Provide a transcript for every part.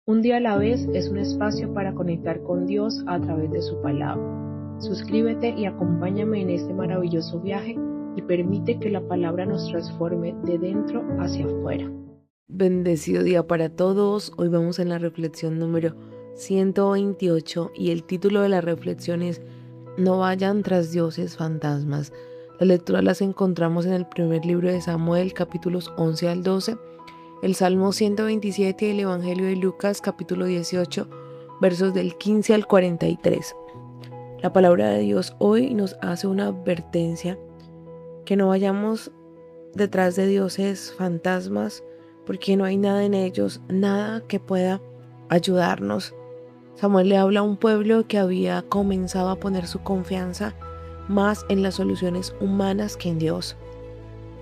Un día a la vez es un espacio para conectar con Dios a través de su palabra. Suscríbete y acompáñame en este maravilloso viaje y permite que la palabra nos transforme de dentro hacia afuera. Bendecido día para todos. Hoy vamos en la reflexión número 128 y el título de la reflexión es No vayan tras dioses fantasmas. Las lecturas las encontramos en el primer libro de Samuel, capítulos 11 al 12, el Salmo 127 y el Evangelio de Lucas, capítulo 18, versos del 15 al 43. La palabra de Dios hoy nos hace una advertencia que no vayamos detrás de dioses fantasmas, porque no hay nada en ellos, nada que pueda ayudarnos. Samuel le habla a un pueblo que había comenzado a poner su confianza más en las soluciones humanas que en Dios.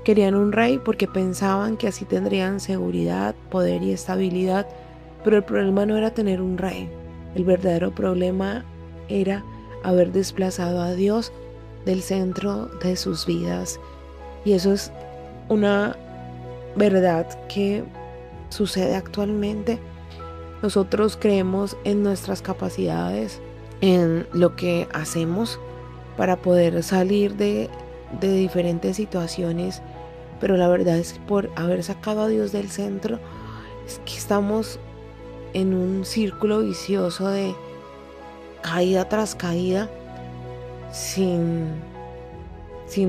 Querían un rey porque pensaban que así tendrían seguridad, poder y estabilidad, pero el problema no era tener un rey. El verdadero problema era haber desplazado a Dios del centro de sus vidas. Y eso es una verdad que sucede actualmente. Nosotros creemos en nuestras capacidades, en lo que hacemos para poder salir de diferentes situaciones, pero la verdad es que por haber sacado a Dios del centro, es que estamos en un círculo vicioso de caída tras caída, sin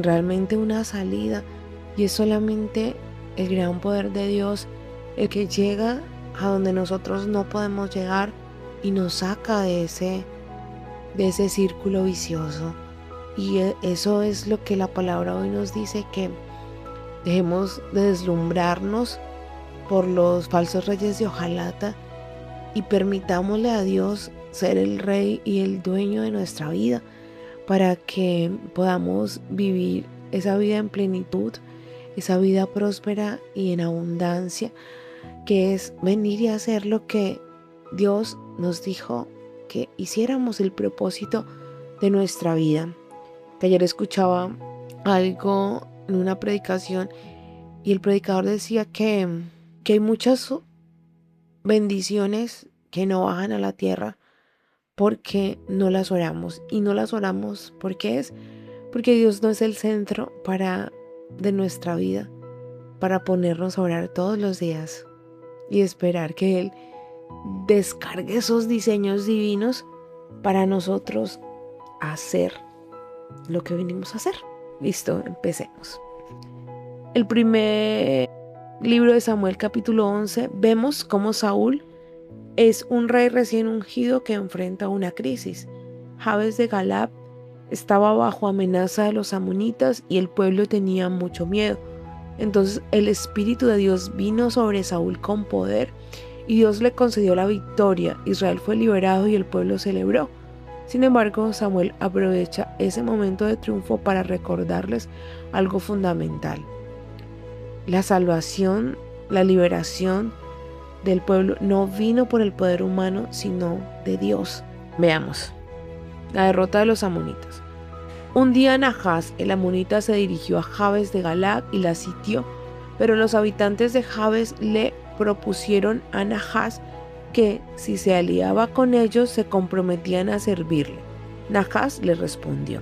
realmente una salida. Y es solamente el gran poder de Dios el que llega a donde nosotros no podemos llegar y nos saca de ese círculo vicioso. Y eso es lo que la palabra hoy nos dice, que dejemos de deslumbrarnos por los falsos reyes de hojalata y permitámosle a Dios ser el rey y el dueño de nuestra vida, para que podamos vivir esa vida en plenitud, esa vida próspera y en abundancia, que es venir y hacer lo que Dios nos dijo que hiciéramos, el propósito de nuestra vida. Que ayer escuchaba algo en una predicación y el predicador decía que hay muchas bendiciones que no bajan a la tierra porque no las oramos. Y no las oramos porque Dios no es el centro de nuestra vida, para ponernos a orar todos los días y esperar que Él descargue esos diseños divinos para nosotros hacer lo que venimos a hacer. Listo, empecemos. El primer libro de Samuel, capítulo 11, vemos cómo Saúl es un rey recién ungido que enfrenta una crisis. Jabes de Galaad estaba bajo amenaza de los amonitas y el pueblo tenía mucho miedo. Entonces el Espíritu de Dios vino sobre Saúl con poder y Dios le concedió la victoria. Israel fue liberado y el pueblo celebró. Sin embargo, Samuel aprovecha ese momento de triunfo para recordarles algo fundamental. La salvación, la liberación del pueblo no vino por el poder humano, sino de Dios. Veamos. La derrota de los amonitas. Un día Nahás, el amonita, se dirigió a Jabes de Galaad y la sitió, pero los habitantes de Jabes le propusieron a Nahás que si se aliaba con ellos se comprometían a servirle. Nahás le respondió: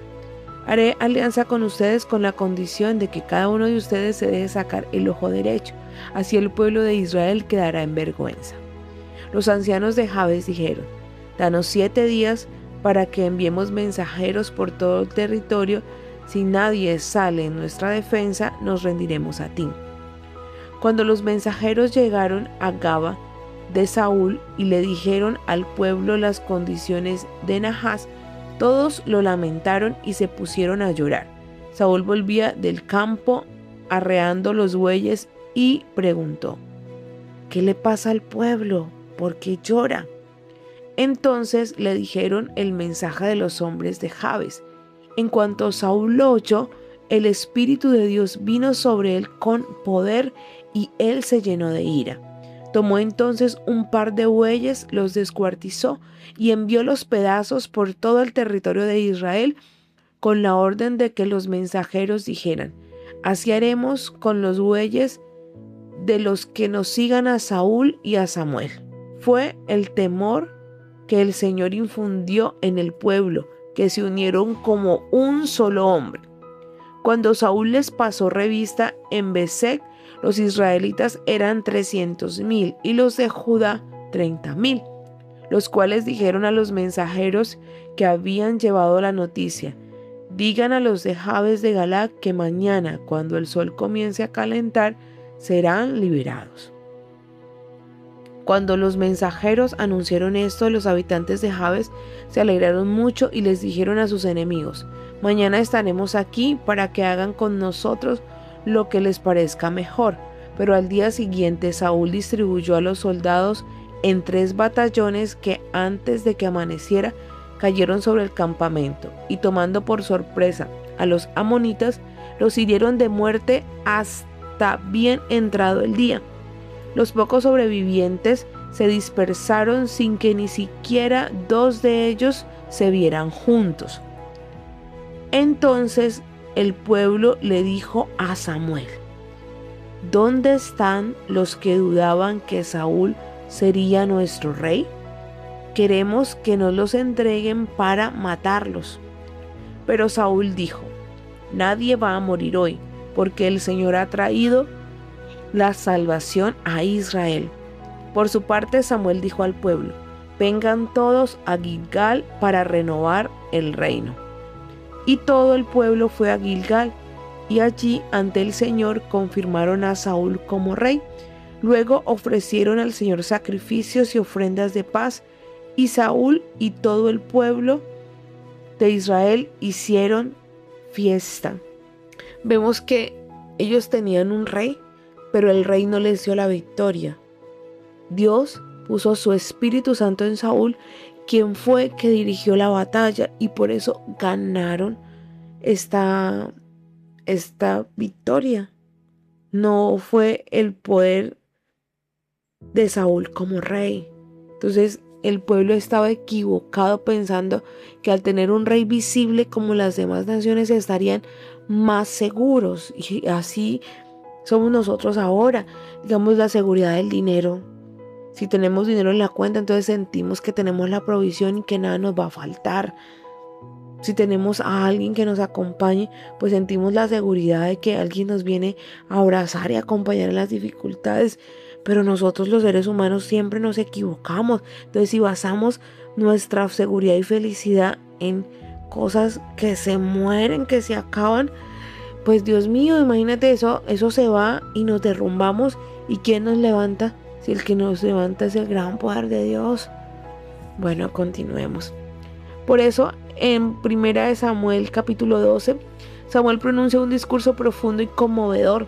haré alianza con ustedes con la condición de que cada uno de ustedes se deje sacar el ojo derecho, así el pueblo de Israel quedará en vergüenza. Los ancianos de Jabes dijeron: danos 7 días para que enviemos mensajeros por todo el territorio. Si nadie sale en nuestra defensa, nos rendiremos a ti. Cuando los mensajeros llegaron a Gaba de Saúl y le dijeron al pueblo las condiciones de Nahás, todos lo lamentaron y se pusieron a llorar. Saúl volvía del campo arreando los bueyes y preguntó: ¿qué le pasa al pueblo? ¿Por qué llora? Entonces le dijeron el mensaje de los hombres de Jabes. En cuanto Saúl lo oyó, el Espíritu de Dios vino sobre él con poder y él se llenó de ira. Tomó entonces un par de bueyes, los descuartizó y envió los pedazos por todo el territorio de Israel con la orden de que los mensajeros dijeran: así haremos con los bueyes de los que nos sigan a Saúl y a Samuel. fue el temor que el Señor infundió en el pueblo, que se unieron como un solo hombre. Cuando Saúl les pasó revista en Bezec, los israelitas eran 300,000 y los de Judá 30,000, los cuales dijeron a los mensajeros que habían llevado la noticia: digan a los de Jabes de Galaad que mañana, cuando el sol comience a calentar, serán liberados. Cuando los mensajeros anunciaron esto, los habitantes de Jabes se alegraron mucho y les dijeron a sus enemigos: mañana estaremos aquí para que hagan con nosotros lo que les parezca mejor. Pero al día siguiente Saúl distribuyó a los soldados en 3 batallones que antes de que amaneciera cayeron sobre el campamento, y tomando por sorpresa a los amonitas, los hirieron de muerte hasta bien entrado el día. Los pocos sobrevivientes se dispersaron sin que ni siquiera 2 de ellos se vieran juntos. Entonces el pueblo le dijo a Samuel: ¿dónde están los que dudaban que Saúl sería nuestro rey? Queremos que nos los entreguen para matarlos. Pero Saúl dijo: nadie va a morir hoy, porque el Señor ha traído la salvación a Israel. Por su parte, Samuel dijo al pueblo: vengan todos a Gilgal para renovar el reino. Y todo el pueblo fue a Gilgal, y allí ante el Señor confirmaron a Saúl como rey. Luego ofrecieron al Señor sacrificios y ofrendas de paz, y Saúl y todo el pueblo de Israel hicieron fiesta. Vemos que ellos tenían un rey, pero el rey no les dio la victoria. Dios puso su Espíritu Santo en Saúl, quien fue que dirigió la batalla, y por eso ganaron esta victoria. No fue el poder de Saúl como rey. Entonces el pueblo estaba equivocado pensando que al tener un rey visible como las demás naciones estarían más seguros, y así somos nosotros ahora. Digamos, la seguridad del dinero. Si tenemos dinero en la cuenta, entonces sentimos que tenemos la provisión y que nada nos va a faltar. Si tenemos a alguien que nos acompañe, pues sentimos la seguridad de que alguien nos viene a abrazar y acompañar en las dificultades. Pero nosotros los seres humanos siempre nos equivocamos. Entonces, si basamos nuestra seguridad y felicidad en cosas que se mueren, que se acaban, pues Dios mío, imagínate eso se va y nos derrumbamos. ¿Y quién nos levanta? Si el que nos levanta es el gran poder de Dios. Bueno, continuemos. Por eso, en 1 Samuel capítulo 12, Samuel pronuncia un discurso profundo y conmovedor.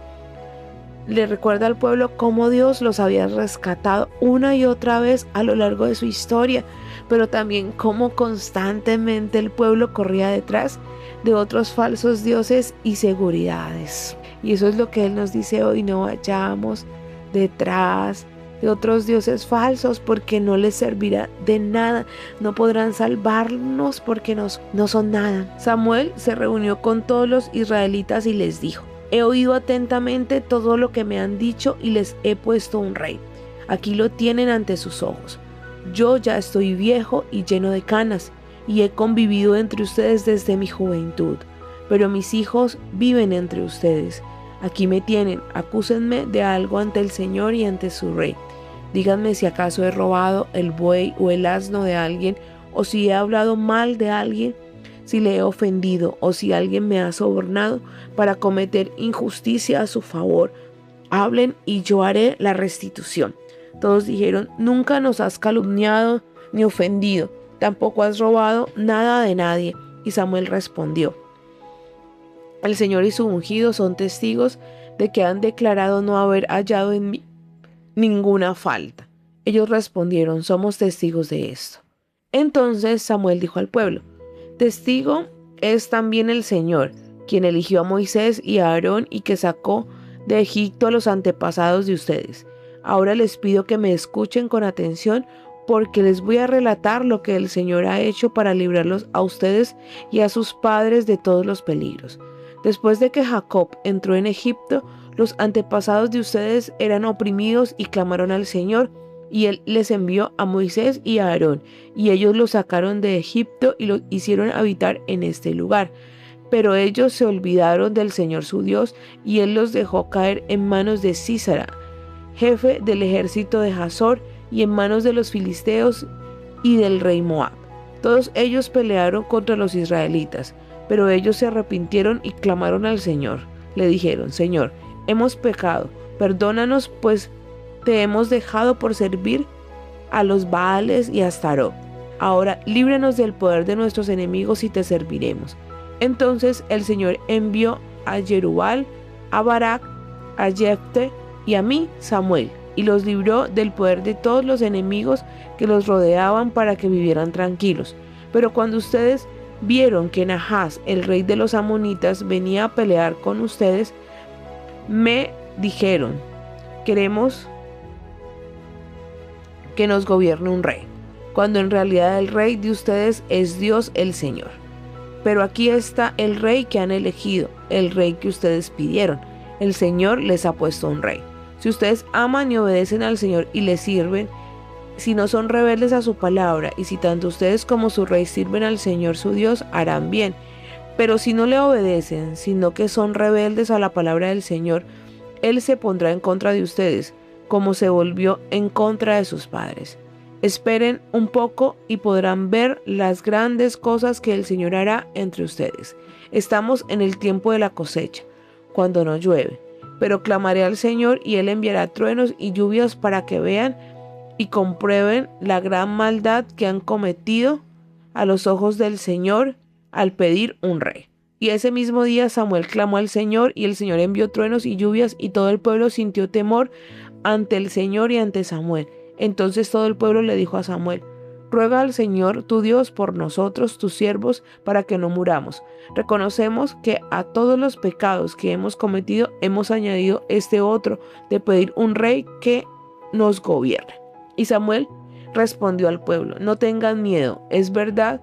Le recuerda al pueblo cómo Dios los había rescatado una y otra vez a lo largo de su historia, pero también cómo constantemente el pueblo corría detrás de otros falsos dioses y seguridades. Y eso es lo que Él nos dice hoy: no vayamos detrás de otros dioses falsos, porque no les servirá de nada, no podrán salvarnos porque no son nada. Samuel se reunió con todos los israelitas y les dijo: he oído atentamente todo lo que me han dicho y les he puesto un rey. Aquí lo tienen ante sus ojos. Yo ya estoy viejo y lleno de canas, y he convivido entre ustedes desde mi juventud, pero mis hijos viven entre ustedes. Aquí me tienen, acúsenme de algo ante el Señor y ante su rey. Díganme si acaso he robado el buey o el asno de alguien, o si he hablado mal de alguien, si le he ofendido, o si alguien me ha sobornado para cometer injusticia a su favor. Hablen y yo haré la restitución. Todos dijeron: nunca nos has calumniado ni ofendido, tampoco has robado nada de nadie. Y Samuel respondió: el Señor y su ungido son testigos de que han declarado no haber hallado en mí ninguna falta. Ellos respondieron: somos testigos de esto. Entonces Samuel dijo al pueblo: testigo es también el Señor, quien eligió a Moisés y a Aarón y que sacó de Egipto a los antepasados de ustedes. Ahora les pido que me escuchen con atención, porque les voy a relatar lo que el Señor ha hecho para librarlos a ustedes y a sus padres de todos los peligros. Después de que Jacob entró en Egipto, los antepasados de ustedes eran oprimidos y clamaron al Señor, Y él les envió a Moisés y a Aarón, y ellos los sacaron de Egipto y los hicieron habitar en este lugar. Pero ellos se olvidaron del Señor su Dios, y él los dejó caer en manos de Sísara, jefe del ejército de Hazor, y en manos de los filisteos y del rey Moab. Todos ellos pelearon contra los israelitas, pero ellos se arrepintieron y clamaron al Señor. Le dijeron: Señor, hemos pecado, perdónanos, pues te hemos dejado por servir a los Baales y a Astarot. Ahora líbranos del poder de nuestros enemigos y te serviremos. Entonces el Señor envió a Jerubal, a Barak, a Jefte y a mí, Samuel, y los libró del poder de todos los enemigos que los rodeaban para que vivieran tranquilos. Pero cuando ustedes vieron que Nahas, el rey de los amonitas, venía a pelear con ustedes, me dijeron: queremos que nos gobierne un rey, cuando en realidad el rey de ustedes es Dios el Señor. Pero aquí está el rey que han elegido, el rey que ustedes pidieron. El Señor les ha puesto un rey. Si ustedes aman y obedecen al Señor y le sirven, si no son rebeldes a su palabra, y si tanto ustedes como su rey sirven al Señor su Dios, harán bien. Pero si no le obedecen, sino que son rebeldes a la palabra del Señor, Él se pondrá en contra de ustedes, como se volvió en contra de sus padres. Esperen un poco y podrán ver las grandes cosas que el Señor hará entre ustedes. Estamos en el tiempo de la cosecha, cuando no llueve. Pero clamaré al Señor y Él enviará truenos y lluvias para que vean y comprueben la gran maldad que han cometido a los ojos del Señor al pedir un rey. Y ese mismo día Samuel clamó al Señor, y el Señor envió truenos y lluvias, y todo el pueblo sintió temor ante el Señor y ante Samuel. Entonces todo el pueblo le dijo a Samuel: ruega al Señor tu Dios por nosotros, tus siervos, para que no muramos. Reconocemos que a todos los pecados que hemos cometido hemos añadido este otro, de pedir un rey que nos gobierne. Y Samuel respondió al pueblo: no tengan miedo, es verdad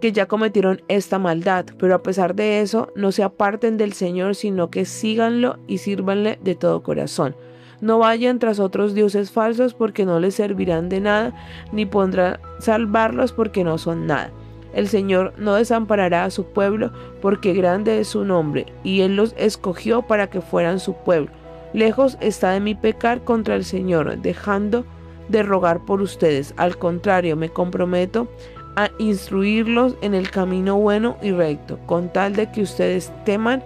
que ya cometieron esta maldad, pero a pesar de eso no se aparten del Señor, sino que síganlo y sírvanle de todo corazón. No vayan tras otros dioses falsos, porque no les servirán de nada, ni podrán salvarlos, porque no son nada. El Señor no desamparará a su pueblo, porque grande es su nombre, y Él los escogió para que fueran su pueblo. Lejos está de mí pecar contra el Señor, dejando de rogar por ustedes. Al contrario, me comprometo a instruirlos en el camino bueno y recto, con tal de que ustedes teman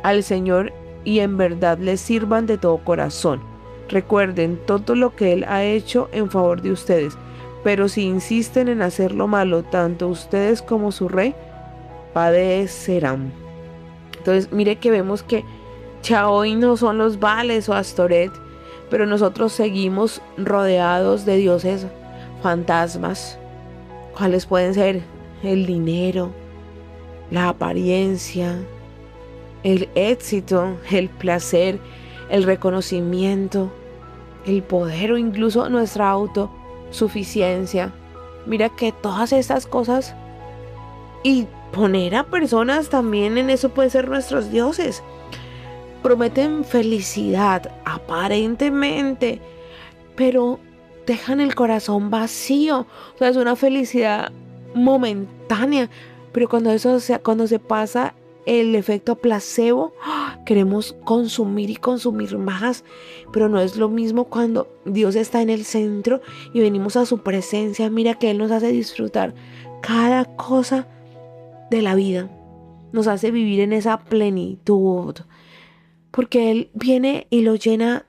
al Señor y en verdad les sirvan de todo corazón. Recuerden todo lo que Él ha hecho en favor de ustedes, pero si insisten en hacer lo malo, tanto ustedes como su rey padecerán. Entonces mire que vemos que ya hoy no son los Baales o Astoret, pero nosotros seguimos rodeados de dioses fantasmas. ¿Cuáles pueden ser? El dinero, la apariencia, el éxito, el placer, el reconocimiento, el poder o incluso nuestra autosuficiencia. Mira que todas estas cosas, y poner a personas también en eso, pueden ser nuestros dioses. Prometen felicidad aparentemente, pero dejan el corazón vacío. O sea, es una felicidad momentánea, pero cuando se pasa el efecto placebo, queremos consumir y consumir más. Pero no es lo mismo cuando Dios está en el centro y venimos a su presencia. Mira que Él nos hace disfrutar cada cosa de la vida, nos hace vivir en esa plenitud, porque Él viene y lo llena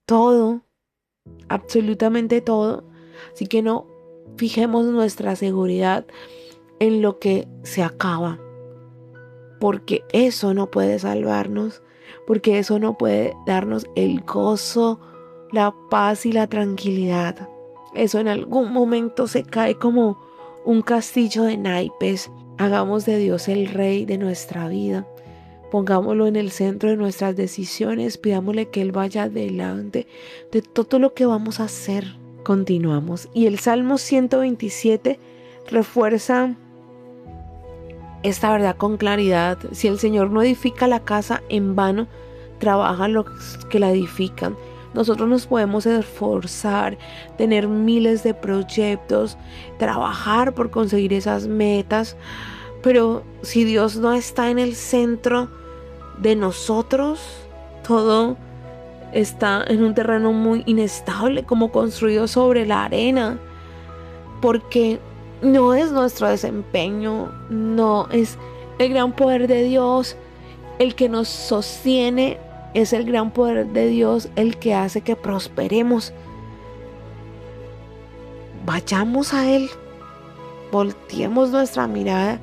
todo, absolutamente todo. Así que no fijemos nuestra seguridad en lo que se acaba, porque eso no puede salvarnos, porque eso no puede darnos el gozo, la paz y la tranquilidad. Eso en algún momento se cae como un castillo de naipes. Hagamos de Dios el rey de nuestra vida. Pongámoslo en el centro de nuestras decisiones. Pidámosle que Él vaya delante de todo lo que vamos a hacer. Continuamos. Y el Salmo 127 refuerza esta verdad con claridad. Si el Señor no edifica la casa, en vano trabajan los que la edifican. Nosotros nos podemos esforzar, tener miles de proyectos, trabajar por conseguir esas metas, pero si Dios no está en el centro de nosotros, todo está en un terreno muy inestable, como construido sobre la arena, porque no es nuestro desempeño, no es el gran poder de Dios el que nos sostiene, es el gran poder de Dios el que hace que prosperemos. Vayamos a Él, volteemos nuestra mirada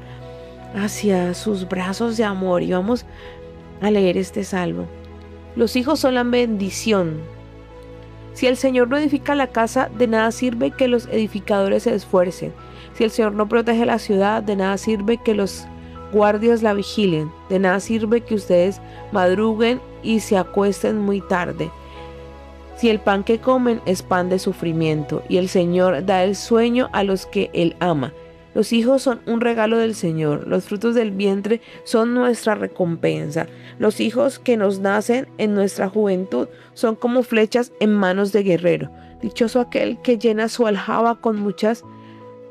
hacia sus brazos de amor y vamos a leer este salmo. Los hijos son la bendición. Si el Señor no edifica la casa, de nada sirve que los edificadores se esfuercen. Si el Señor no protege la ciudad, de nada sirve que los guardias la vigilen. De nada sirve que ustedes madruguen y se acuesten muy tarde. Si el pan que comen es pan de sufrimiento, y el Señor da el sueño a los que Él ama. Los hijos son un regalo del Señor, los frutos del vientre son nuestra recompensa. Los hijos que nos nacen en nuestra juventud son como flechas en manos de guerrero. Dichoso aquel que llena su aljaba con muchas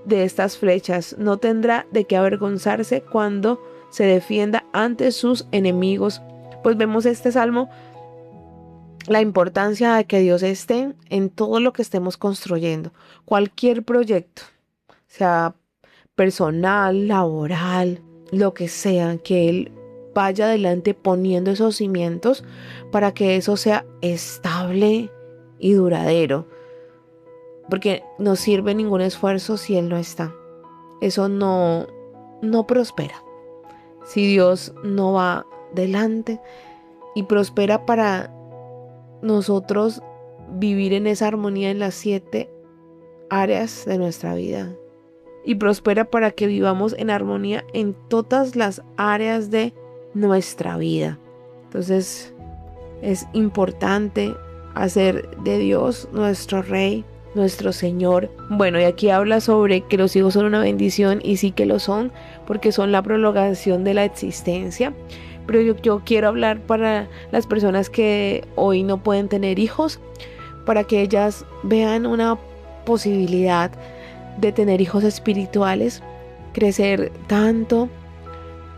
de estas flechas, no tendrá de qué avergonzarse cuando se defienda ante sus enemigos. Pues vemos este salmo, la importancia de que Dios esté en todo lo que estemos construyendo, cualquier proyecto, sea personal, laboral, lo que sea, que Él vaya adelante poniendo esos cimientos para que eso sea estable y duradero, porque no sirve ningún esfuerzo si Él no está. Eso no prospera. Si Dios no va delante, y prospera para nosotros vivir en esa armonía en las 7 áreas de nuestra vida. Y prospera para que vivamos en armonía en todas las áreas de nuestra vida. Entonces es importante hacer de Dios nuestro Rey, nuestro Señor. Bueno, y aquí habla sobre que los hijos son una bendición, y sí que lo son, porque son la prolongación de la existencia. Pero yo quiero hablar para las personas que hoy no pueden tener hijos, para que ellas vean una posibilidad de tener hijos espirituales, crecer tanto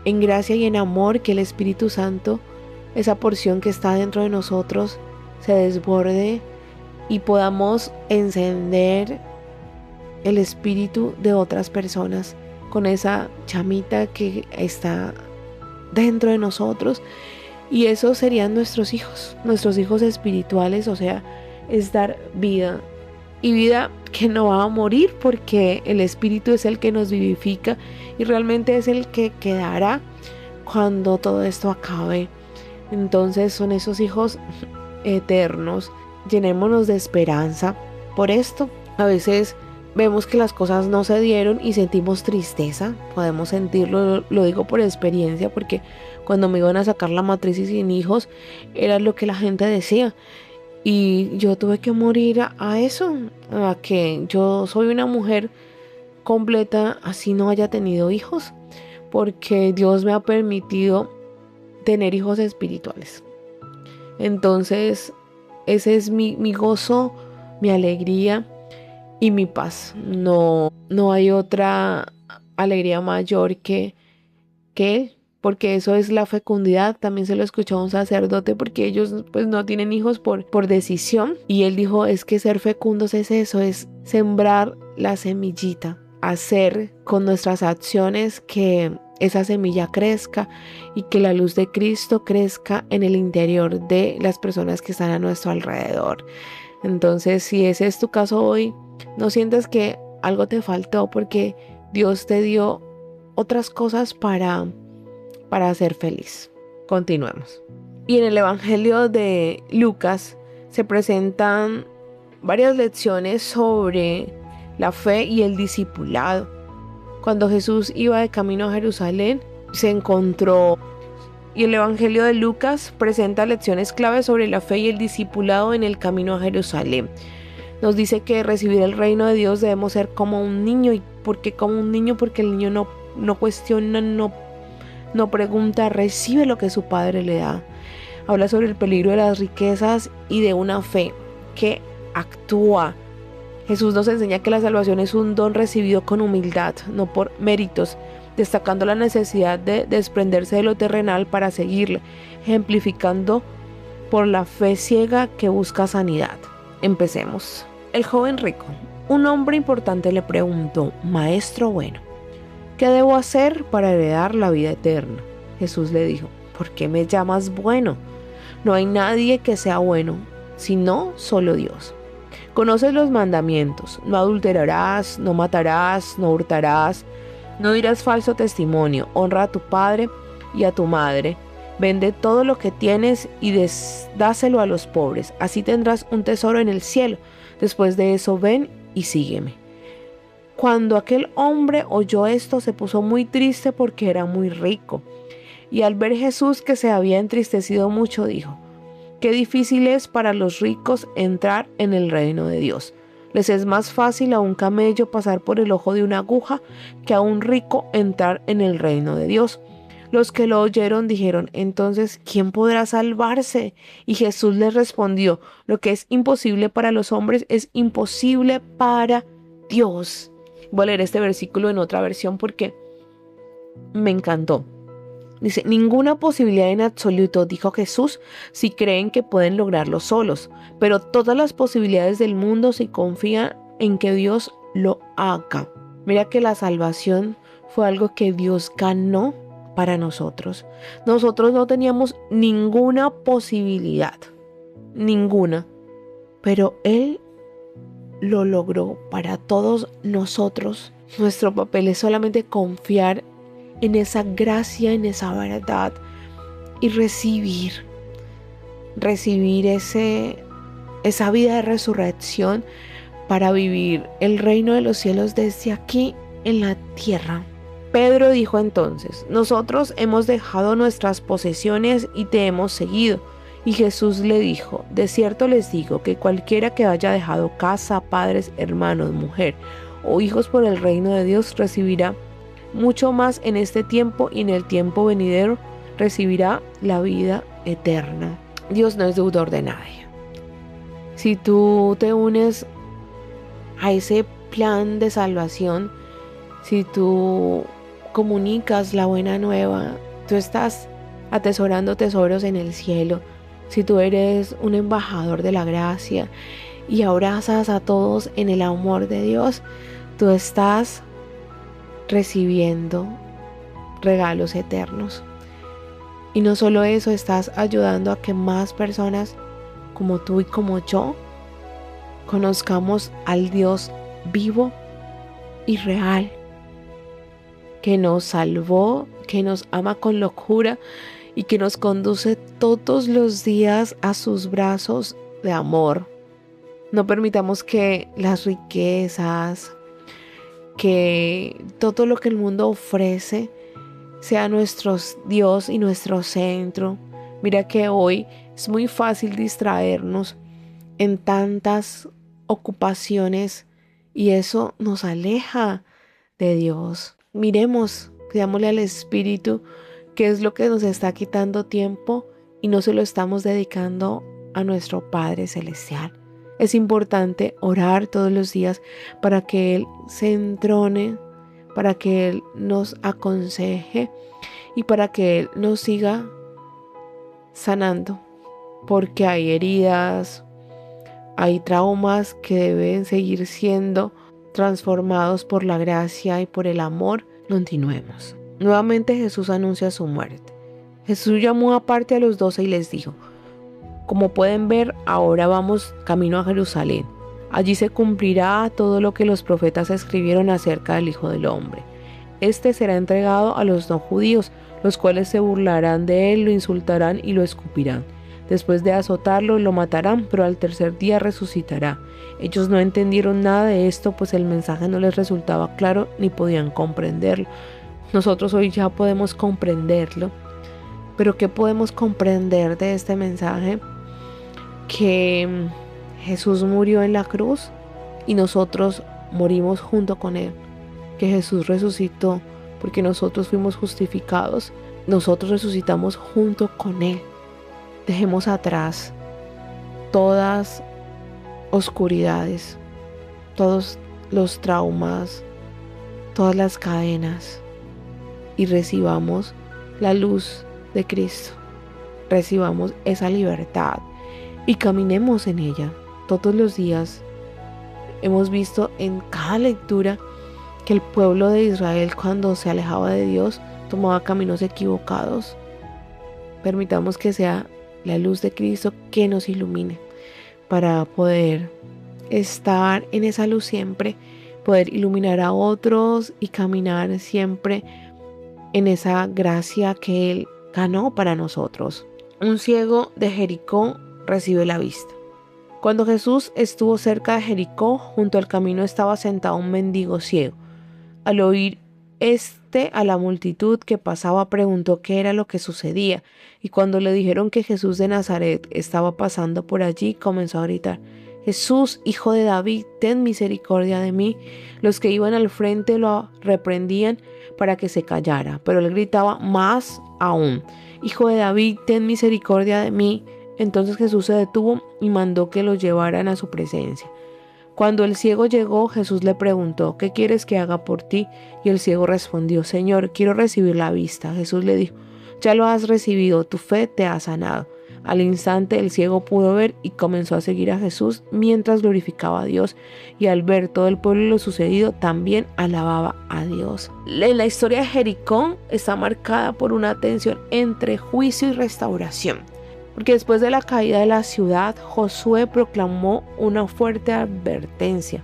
en gracia y en amor, que el Espíritu Santo, esa porción que está dentro de nosotros, se desborde y podamos encender el espíritu de otras personas con esa chamita que está dentro de nosotros. Y esos serían nuestros hijos espirituales, o sea, es dar vida, y vida que no va a morir, porque el Espíritu es el que nos vivifica y realmente es el que quedará cuando todo esto acabe. Entonces son esos hijos eternos. Llenémonos de esperanza por esto. A veces vemos que las cosas no se dieron y sentimos tristeza, podemos sentirlo, lo digo por experiencia, porque cuando me iban a sacar la matriz y sin hijos era lo que la gente decía. Y yo tuve que morir a eso, a que yo soy una mujer completa así no haya tenido hijos, porque Dios me ha permitido tener hijos espirituales. Entonces ese es mi gozo, mi alegría y mi paz. No hay otra alegría mayor que Él, porque eso es la fecundidad. También se lo escuchó a un sacerdote, porque ellos pues no tienen hijos por decisión, y él dijo, es que ser fecundos es eso, es sembrar la semillita, hacer con nuestras acciones que esa semilla crezca y que la luz de Cristo crezca en el interior de las personas que están a nuestro alrededor. Entonces, si ese es tu caso hoy, no sientas que algo te faltó, porque Dios te dio otras cosas para ser feliz. Continuemos. Y en el Evangelio de Lucas se presentan varias lecciones sobre la fe y el discipulado. Cuando Jesús iba de camino a Jerusalén, se encontró, y el Evangelio de Lucas presenta lecciones claves sobre la fe y el discipulado en el camino a Jerusalén. Nos dice que recibir el reino de Dios debemos ser como un niño. ¿Y por qué como un niño? Porque el niño no cuestiona, no pregunta, recibe lo que su padre le da. Habla sobre el peligro de las riquezas y de una fe que actúa. Jesús nos enseña que la salvación es un don recibido con humildad, no por méritos, destacando la necesidad de desprenderse de lo terrenal para seguirle, ejemplificando por la fe ciega que busca sanidad. Empecemos. El joven rico. Un hombre importante le preguntó: Maestro bueno, ¿qué debo hacer para heredar la vida eterna? Jesús le dijo: ¿por qué me llamas bueno? No hay nadie que sea bueno, sino solo Dios. Conoces los mandamientos: no adulterarás, no matarás, no hurtarás, no dirás falso testimonio, honra a tu padre y a tu madre, vende todo lo que tienes y dáselo a los pobres, así tendrás un tesoro en el cielo. Después de eso ven y sígueme. Cuando aquel hombre oyó esto, se puso muy triste porque era muy rico, y al ver Jesús que se había entristecido mucho, dijo: qué difícil es para los ricos entrar en el reino de Dios. Les es más fácil a un camello pasar por el ojo de una aguja que a un rico entrar en el reino de Dios. Los que lo oyeron dijeron: entonces, ¿quién podrá salvarse? Y Jesús les respondió: lo que es imposible para los hombres es imposible para Dios. Voy a leer este versículo en otra versión porque me encantó. Dice: ninguna posibilidad en absoluto, dijo Jesús, si creen que pueden lograrlo solos, pero todas las posibilidades del mundo si confían en que Dios lo haga. Mira que la salvación fue algo que Dios ganó para nosotros. Nosotros no teníamos ninguna posibilidad, ninguna, pero Él lo logró para todos nosotros. Nuestro papel es solamente confiar en esa gracia, en esa verdad y recibir esa vida de resurrección para vivir el reino de los cielos desde aquí en la tierra. Pedro dijo entonces: nosotros hemos dejado nuestras posesiones y te hemos seguido. Y Jesús le dijo: de cierto les digo que cualquiera que haya dejado casa, padres, hermanos, mujer o hijos por el reino de Dios recibirá mucho más en este tiempo, y en el tiempo venidero recibirá la vida eterna. Dios no es deudor de nadie. Si tú te unes a ese plan de salvación, si tú comunicas la buena nueva, tú estás atesorando tesoros en el cielo. Si tú eres un embajador de la gracia y abrazas a todos en el amor de Dios, tú estás recibiendo regalos eternos. Y no solo eso, estás ayudando a que más personas como tú y como yo conozcamos al Dios vivo y real, que nos salvó, que nos ama con locura y que nos conduce todos los días a sus brazos de amor. No permitamos que las riquezas, que todo lo que el mundo ofrece sea nuestro Dios y nuestro centro. Mira que hoy es muy fácil distraernos en tantas ocupaciones y eso nos aleja de Dios. Miremos, pidámosle al Espíritu qué es lo que nos está quitando tiempo y no se lo estamos dedicando a nuestro Padre Celestial. Es importante orar todos los días para que Él se entrone, para que Él nos aconseje y para que Él nos siga sanando, porque hay heridas, hay traumas que deben seguir siendo transformados por la gracia y por el amor. Continuemos. Nuevamente Jesús anuncia su muerte. Jesús llamó aparte a los 12 y les dijo: como pueden ver, ahora vamos camino a Jerusalén. Allí se cumplirá todo lo que los profetas escribieron acerca del Hijo del Hombre. Este será entregado a los no judíos, los cuales se burlarán de él, lo insultarán y lo escupirán. Después de azotarlo, lo matarán, pero al tercer día resucitará. Ellos no entendieron nada de esto, pues el mensaje no les resultaba claro ni podían comprenderlo. Nosotros hoy ya podemos comprenderlo. Pero ¿qué podemos comprender de este mensaje? Que Jesús murió en la cruz y nosotros morimos junto con Él. Que Jesús resucitó porque nosotros fuimos justificados. Nosotros resucitamos junto con Él. dejemos atrás todas oscuridades, todos los traumas, todas las cadenas y recibamos la luz de Cristo, recibamos esa libertad y caminemos en ella todos los días. Hemos visto en cada lectura que el pueblo de Israel, cuando se alejaba de Dios, tomaba caminos equivocados. Permitamos que sea la luz de Cristo que nos ilumine para poder estar en esa luz siempre, poder iluminar a otros y caminar siempre en esa gracia que Él ganó para nosotros. Un ciego de Jericó recibe la vista. Cuando Jesús estuvo cerca de Jericó, junto al camino estaba sentado un mendigo ciego. Al oír a la multitud que pasaba, preguntó qué era lo que sucedía, y cuando le dijeron que Jesús de Nazaret estaba pasando por allí, comenzó a gritar: Jesús, hijo de David, ten misericordia de mí. Los que iban al frente lo reprendían para que se callara, pero él gritaba más aún: Hijo de David, ten misericordia de mí. Entonces Jesús se detuvo y mandó que lo llevaran a su presencia. Cuando el ciego llegó, Jesús le preguntó: ¿qué quieres que haga por ti? Y el ciego respondió: Señor, quiero recibir la vista. Jesús le dijo: ya lo has recibido, tu fe te ha sanado. Al instante el ciego pudo ver y comenzó a seguir a Jesús mientras glorificaba a Dios, y al ver todo el pueblo lo sucedido también alababa a Dios. La historia de Jericó está marcada por una tensión entre juicio y restauración, porque después de la caída de la ciudad, Josué proclamó una fuerte advertencia: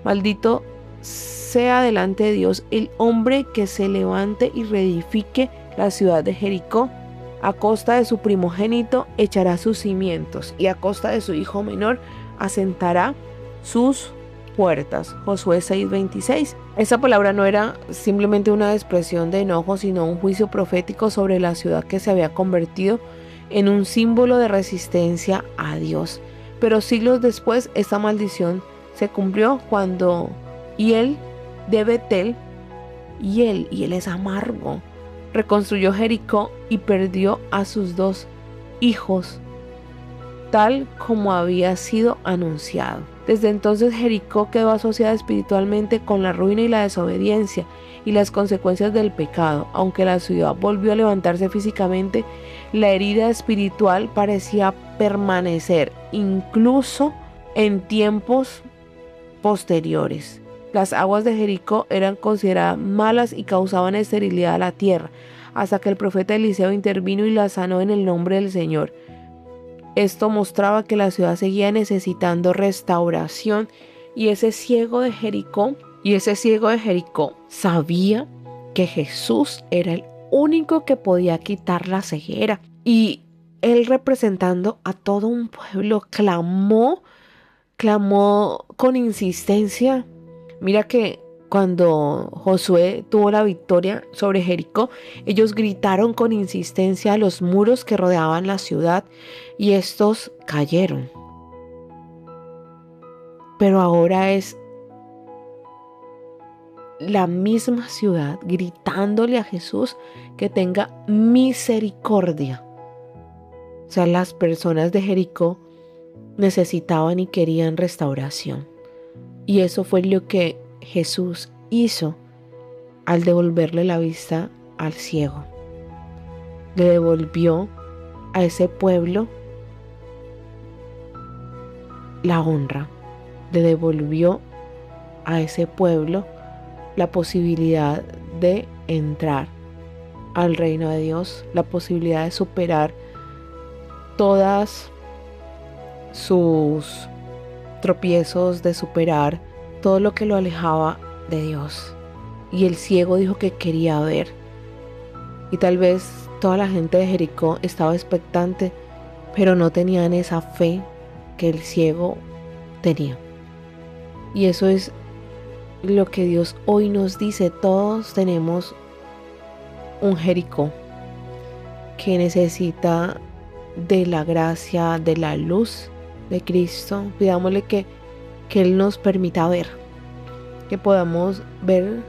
maldito sea delante de Dios el hombre que se levante y reedifique la ciudad de Jericó. A costa de su primogénito echará sus cimientos, y a costa de su hijo menor asentará sus puertas. Josué 6:26. Esa palabra no era simplemente una expresión de enojo, sino un juicio profético sobre la ciudad que se había convertido en un símbolo de resistencia a Dios. Pero siglos después, esta maldición se cumplió cuando Hiel de Betel, y él es amargo, reconstruyó Jericó y perdió a sus 2 hijos, tal como había sido anunciado. Desde entonces Jericó quedó asociada espiritualmente con la ruina y la desobediencia y las consecuencias del pecado. Aunque la ciudad volvió a levantarse físicamente, la herida espiritual parecía permanecer incluso en tiempos posteriores. Las aguas de Jericó eran consideradas malas y causaban esterilidad a la tierra, hasta que el profeta Eliseo intervino y la sanó en el nombre del Señor. Esto mostraba que la ciudad seguía necesitando restauración, y ese ciego de Jericó sabía que Jesús era el único que podía quitar la ceguera, y él, representando a todo un pueblo, clamó con insistencia. Mira que cuando Josué tuvo la victoria sobre Jericó, ellos gritaron con insistencia a los muros que rodeaban la ciudad, y estos cayeron. Pero ahora es la misma ciudad gritándole a Jesús que tenga misericordia. O sea, las personas de Jericó necesitaban y querían restauración. Y eso fue lo que Jesús hizo al devolverle la vista al ciego. Le devolvió a ese pueblo la honra. Le devolvió a ese pueblo la posibilidad de entrar al reino de Dios, la posibilidad de superar todas sus tropiezos, de superar todo lo que lo alejaba de Dios. Y el ciego dijo que quería ver. Y tal vez toda la gente de Jericó estaba expectante, pero no tenían esa fe que el ciego tenía. Y eso es lo que Dios hoy nos dice. Todos tenemos un Jericó que necesita de la gracia, de la luz de Cristo. Pidámosle que Él nos permita ver, que podamos ver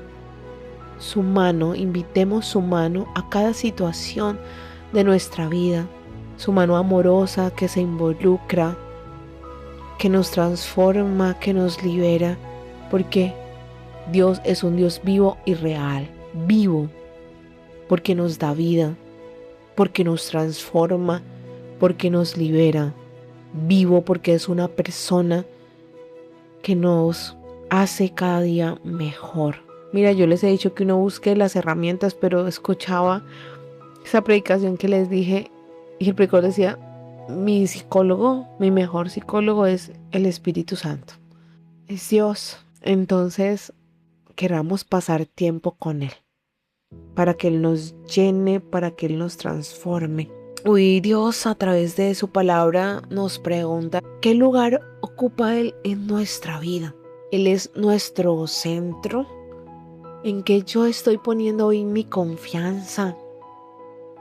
su mano, invitemos su mano a cada situación de nuestra vida, su mano amorosa que se involucra, que nos transforma, que nos libera, porque Dios es un Dios vivo y real, vivo, porque nos da vida, porque nos transforma, porque nos libera, vivo porque es una persona que nos hace cada día mejor. Mira, yo les he dicho que uno busque las herramientas, pero escuchaba esa predicación que les dije y el predicador decía, mi psicólogo, mi mejor psicólogo es el Espíritu Santo, es Dios. Entonces, queramos pasar tiempo con Él, para que Él nos llene, para que Él nos transforme. Hoy Dios a través de su palabra nos pregunta, ¿qué lugar ocupa Él en nuestra vida? Él es nuestro centro, en que yo estoy poniendo hoy mi confianza.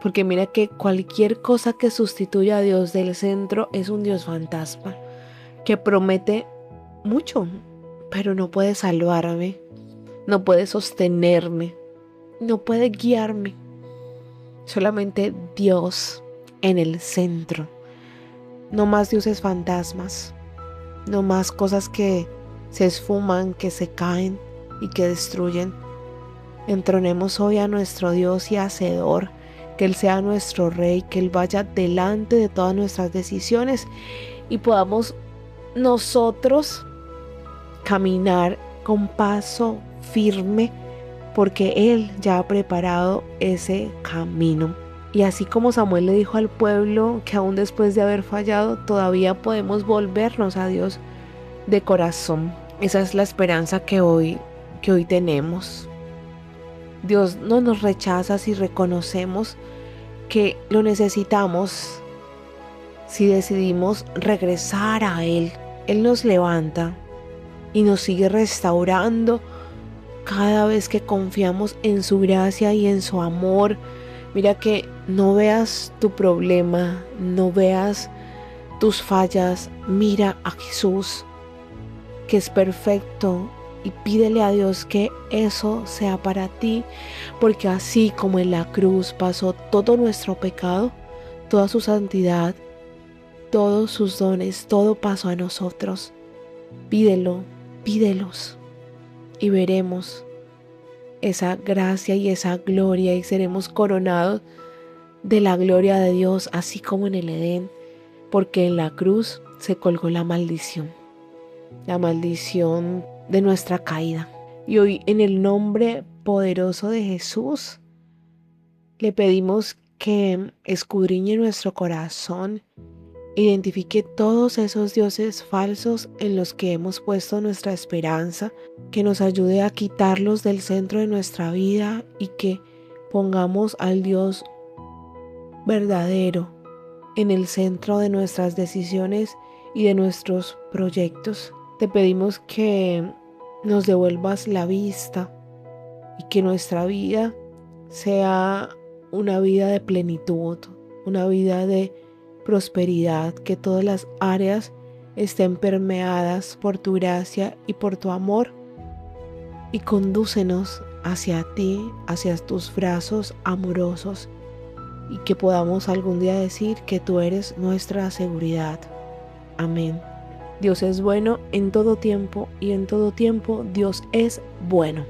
Porque mira que cualquier cosa que sustituya a Dios del centro es un Dios fantasma, que promete mucho, pero no puede salvarme, no puede sostenerme, no puede guiarme. Solamente Dios en el centro. No más dioses fantasmas, no más cosas que se esfuman, que se caen y que destruyen. Entronemos hoy a nuestro Dios y Hacedor, que Él sea nuestro Rey, que Él vaya delante de todas nuestras decisiones y podamos nosotros caminar con paso firme, porque Él ya ha preparado ese camino. Y así como Samuel le dijo al pueblo que aún después de haber fallado, todavía podemos volvernos a Dios de corazón. Esa es la esperanza que hoy tenemos. Dios no nos rechaza si reconocemos que lo necesitamos, si decidimos regresar a Él. Él nos levanta y nos sigue restaurando cada vez que confiamos en su gracia y en su amor. Mira que no veas tu problema, no veas tus fallas, mira a Jesús, que es perfecto, y pídele a Dios que eso sea para ti, porque así como en la cruz pasó todo nuestro pecado, toda su santidad, todos sus dones, todo pasó a nosotros. Pídelo, pídelos y veremos esa gracia y esa gloria y seremos coronados de la gloria de Dios, así como en el Edén, porque en la cruz se colgó la maldición de nuestra caída. Y hoy en el nombre poderoso de Jesús le pedimos que escudriñe nuestro corazón, identifique todos esos dioses falsos en los que hemos puesto nuestra esperanza, que nos ayude a quitarlos del centro de nuestra vida y que pongamos al Dios verdadero en el centro de nuestras decisiones y de nuestros proyectos. Te pedimos que nos devuelvas la vista y que nuestra vida sea una vida de plenitud, una vida de prosperidad, que todas las áreas estén permeadas por tu gracia y por tu amor, y condúcenos hacia ti, hacia tus brazos amorosos, y que podamos algún día decir que tú eres nuestra seguridad. Amén. Dios es bueno en todo tiempo y en todo tiempo Dios es bueno.